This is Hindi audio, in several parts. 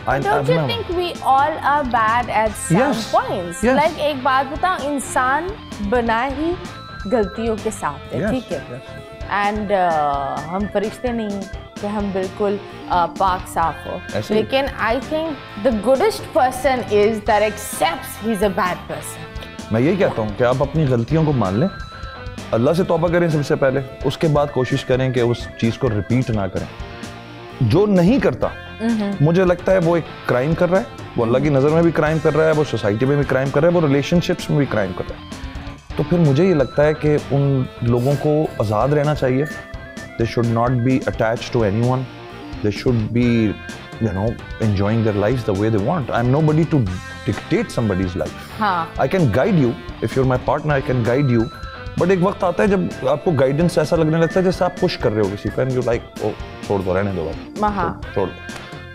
Don't you think we all are bad at some points? Yes. Like एक बात बताओ, इंसान बना ही गलतियों के साथ है, ठीक है? And हम फरिश्ते नहीं हैं कि हम बिल्कुल पाक साफ हो, लेकिन I think the goodest person is that accepts he's a bad person. मैं यही कहता हूँ कि आप अपनी गलतियों को मान लें, अल्लाह से तौबा करें सबसे पहले, उसके बाद कोशिश करें कि उस चीज़ को रिपीट ना करें। जो नहीं करता, मुझे लगता है वो एक क्राइम कर रहा है, वो अल्लाह की नज़र में भी क्राइम कर रहा है, वो सोसाइटी में भी क्राइम कर रहा है, वो रिलेशनशिप्स में भी क्राइम कर रहा है। तो फिर मुझे ये लगता है कि उन लोगों को आज़ाद रहना चाहिए। They should not be attached to anyone. They should be, you know, enjoying their lives the way they want. I'm nobody to dictate somebody's life. हाँ. I can guide you. If you're my partner, I can guide you. But एक वक्त आता है जब आपको गाइडेंस ऐसा लगने लगता है जैसे आप पुश कर रहे हो किसी को, and you're like, oh, छोड़ दो, रहने दो भाई, छोड़ दो।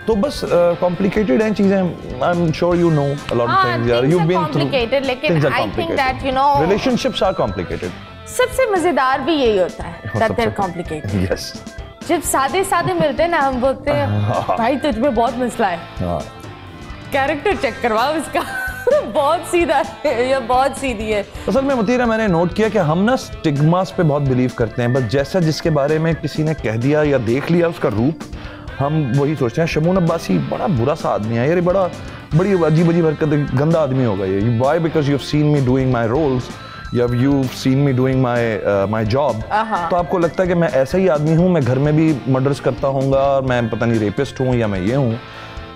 तो बस complicated हैं चीजें। I'm sure you know a lot of things. Things You've are been through. complicated, लेकिन Things are I think that, you know, relationships are complicated. सबसे मजेदार भी यही होता है that they're complicated. Yes. जब सादे मिलते हैं ना, हम बोलते हैं भाई तुझ में बहुत मसला है, कैरेक्टर चेक करवाओ इसका, बहुत सीधा है या बहुत सीधी है। असल में मतीरा, मैंने नोट किया कि हम ना स्टिग्मास पे बहुत बिलीव करते हैं। बस जैसा जिसके बारे में किसी ने कह दिया या देख लिया उसका रूप, हम वही सोचते हैं। शमून अब्बासी बड़ा बुरा सा आदमी है यार, बड़ी अजीब हरकत, गंदा आदमी होगा ये। Why? Because you've seen me doing my roles, you've seen me doing my job. तो आपको लगता है कि मैं ऐसा ही आदमी हूँ, मैं घर में भी मर्डर्स करता हूँगा, मैं पता नहीं रेपिस्ट हूँ या मैं ये हूँ।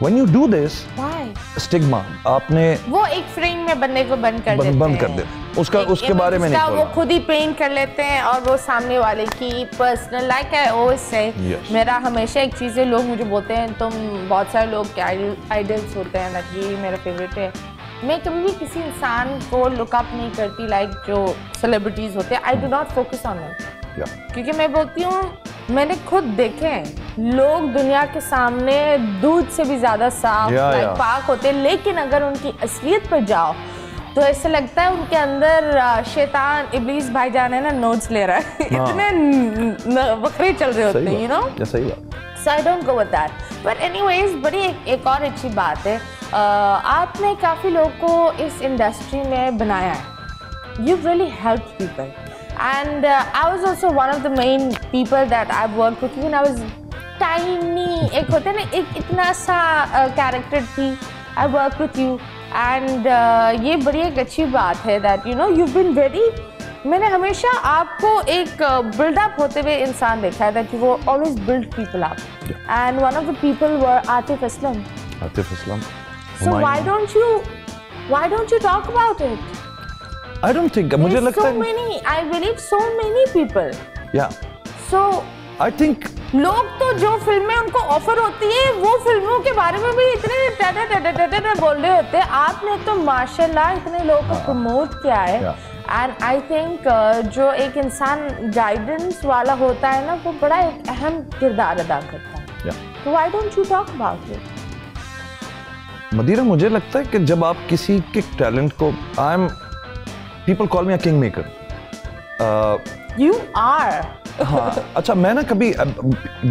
When you do this, stigma आपने वो एक फ्रेम में बनने को बंद कर देते हैं। उसके बारे में नहीं, वो खुद ही पेंट कर लेते हैं और वो सामने वाले की personal, like I always say, मेरा हमेशा एक चीज़ है, लोग मुझे बोलते हैं तुम, बहुत सारे लोग के आइडल्स होते हैं ना, ये मेरा फेवरेट है। मैं कभी भी किसी इंसान को लुकअप नहीं करती, लाइक जो सेलिब्रिटीज होते हैं, I do not focus on them, क्योंकि मैं बोलती हूँ मैंने खुद देखे हैं लोग दुनिया के सामने दूध से भी ज्यादा साफ, पाक होते हैं, लेकिन अगर उनकी असलियत पर जाओ तो ऐसा लगता है उनके अंदर शैतान इब्लीस भाईजान है ना, नोट्स ले रहा है। इतने वक्रे चल रहे होते हैं, यू नो। सही बात। So I don't go with that. But anyways, बड़ी एक और अच्छी बात है, आपने काफ़ी लोगों को इस इंडस्ट्री में बनाया है। You've really helped people. And I was also one of the main people that I've worked with when I was tiny. एक होता है ना, एक इतना सा कैरेक्टर थी, I worked with you. And ये बड़ी एक अच्छी बात है that you know you've been very, मैंने हमेशा आपको एक बिल्डअप होते हुए इंसान देखा है, that you always build people up. And one of the people were Atif Aslam. Atif Aslam. So why don't you talk about it? I don't think, मुझे लगता है so many, I believe so many people. Yeah. So I think लोग तो जो फिल्में उनको ऑफर होती है वो फिल्मों के बारे में भी इतने टेटे बोल रहे होते हैं, आपने तो माशाल्लाह इतने लोगों को प्रमोट किया है। एंड आई थिंक जो एक इंसान गाइडेंस वाला होता है ना, वो बड़ा एक अहम किरदार अदा करता है। तो why don't you talk about it? मदीरा, मुझे लगता है कि जब आप किसी के टैलेंट को, people call me a kingmaker. You are. हाँ, अच्छा, मैं ना कभी,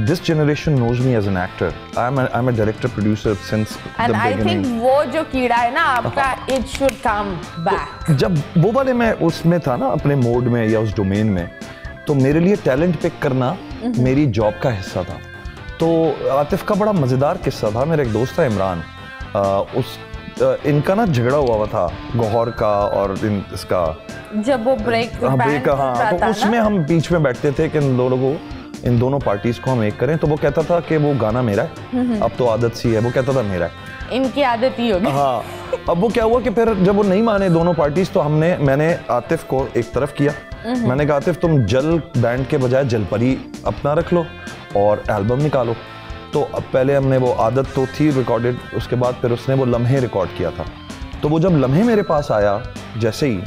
this generation knows me as an actor. I'm a director producer since the beginning. And I think वो जो कीड़ा है ना आपका, it should come back. जब वो वाले मैं उसमें था ना, अपने मोड में या उस डोमेन में, तो मेरे लिए टैलेंट पिक करना मेरी जॉब का हिस्सा था। तो आतिफ का बड़ा मजेदार किस्सा था। मेरा एक दोस्त था इमरान, इनका ना झगड़ा हुआ था गौहर का और इसका, जब वो ब्रेक तो उसमें हम बीच में बैठते थे कि इन दोनों पार्टीज को हम एक करें। तो वो कहता था कि वो गाना मेरा है, अब तो आदत सी है, वो कहता था मेरा है, इनकी आदत ही होगी। हाँ, अब वो क्या हुआ कि फिर जब वो नहीं माने दोनों पार्टीज, तो मैंने आतिफ को एक तरफ किया। मैंने कहा आतिफ, तुम जल बैंड के बजाय जलपरी अपना रख लो और एल्बम निकालो। तो अब पहले हमने वो आदत तो थी रिकॉर्डेड, उसके बाद फिर उसने वो लम्हे रिकॉर्ड किया था। तो वो जब लम्हे मेरे पास आया जैसे ही,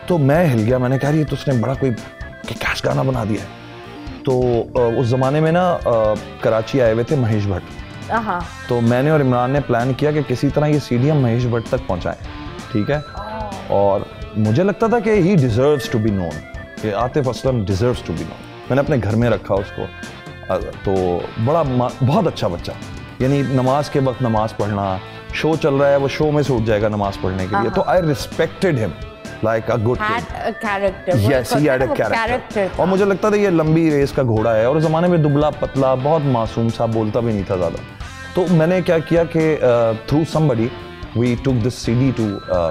तो मैं हिल गया। मैंने कहा ये तो उसने बड़ा कोई कैश गाना बना दिया है। तो उस ज़माने में ना कराची आए हुए थे महेश भट्ट। तो मैंने और इमरान ने प्लान किया कि किसी तरह ये सीडी हम महेश भट्ट तक पहुँचाएँ, ठीक है। और मुझे लगता था कि he deserves to be known, Atif Aslam deserves to be known. मैंने अपने घर में रखा उसको, तो बहुत अच्छा बच्चा, यानी नमाज के वक्त नमाज पढ़ना, शो चल रहा है वो शो में से उठ जाएगा नमाज पढ़ने के लिए। तो I respected him like a good character. Yes, he had a character. और मुझे लगता था ये लंबी रेस का घोड़ा है, और उस जमाने में दुबला पतला बहुत मासूम सा, बोलता भी नहीं था ज़्यादा। तो मैंने क्या किया कि through somebody we took this CD to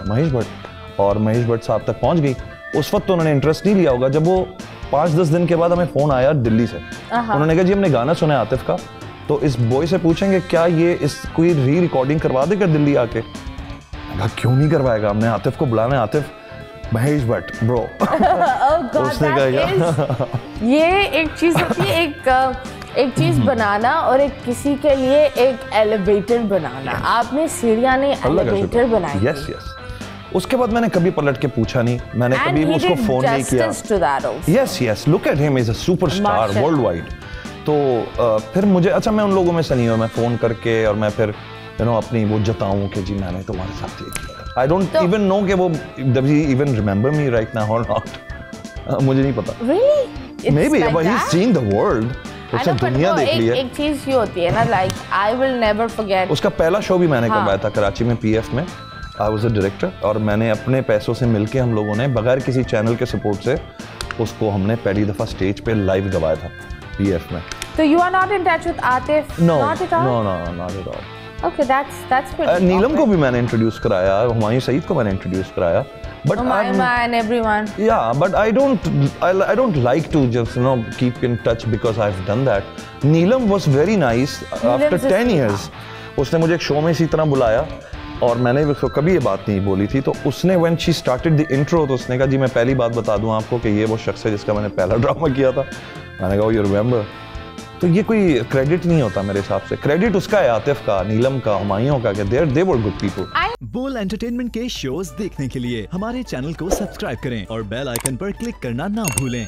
Mahesh Bhatt, और महेश भट्ट साहब तक पहुंच गई। उस वक्त तो उन्होंने इंटरेस्ट नहीं लिया होगा। जब वो 5-10 दिन के बाद हमें फ़ोन आया दिल्ली से, उन्होंने कहा जी हमने गाना सुना है आतिफ का, तो इस बॉय से पूछेंगे क्या ये इस कोई री रिकॉर्डिंग करवा देगा दिल्ली आके। कहा क्यों नहीं करवाएगा, हमने आतिफ को बुलाना है, आतिफ महेश भट्ट ब्रो। उसने कहा ये एक चीज होती है, एक चीज बनाना और एक किसी के लिए एक एलिवेटर बनाना। आपने सीढ़ियां नहीं एलिवेटर बनाई। Yes yes. उसके बाद मैंने कभी पलट के पूछा नहीं, मैंने कभी उसको फोन नहीं किया। Yes yes, look at him, is a superstar world wide. तो फिर मुझे अच्छा, मैं उन लोगों में से नहीं हूँ, मैं फोन करके और मैं फिर अपनी वो जताऊं कि जी मैंने तुम्हारे साथ ये किया। आई डोंट इवन नो कि वो does he even remember me right now or not। मुझे नहीं पता। Really? Maybe but he's seen the world। उसने दुनिया देख ली है। एक चीज ये होती है ना, like I will never forget। उसका पहला शो भी मैंने करवाया था कराची में PF में। I was a director, और मैंने अपने पैसों से मिलके हम लोगों ने बगैर किसी चैनल के सपोर्ट से उसको हमने पहली दफा स्टेज पे लाइव गवाया था PF में। So you are not in touch with Atif? No, not at all? No, not at all. Okay, that's pretty. नीलम को भी मैंने इंट्रोड्यूस कराया, हुमायूं सईद को मैंने इंट्रोड्यूस कराया, but and everyone. Yeah, but I don't like to just keep in touch because I've done that. Neelam was very nice after 10 years. उसने मुझे एक शो में इसी तरह बुलाया और मैंने उसको कभी ये बात नहीं बोली थी, तो उसने when she started the intro तो उसने कहा जी मैं पहली बात बता दूं आपको कि ये वो शख्स है जिसका मैंने पहला ड्रामा किया था। मैंने कहा you remember। तो ये कोई क्रेडिट नहीं होता मेरे हिसाब से, क्रेडिट उसका है, आतिफ का, नीलम का, हुमायूं का, कि they were good people। बोल एंटरटेनमेंट के शोज देखने के लिए हमारे चैनल को सब्सक्राइब करें और बेल आइकन पर क्लिक करना ना भूलें।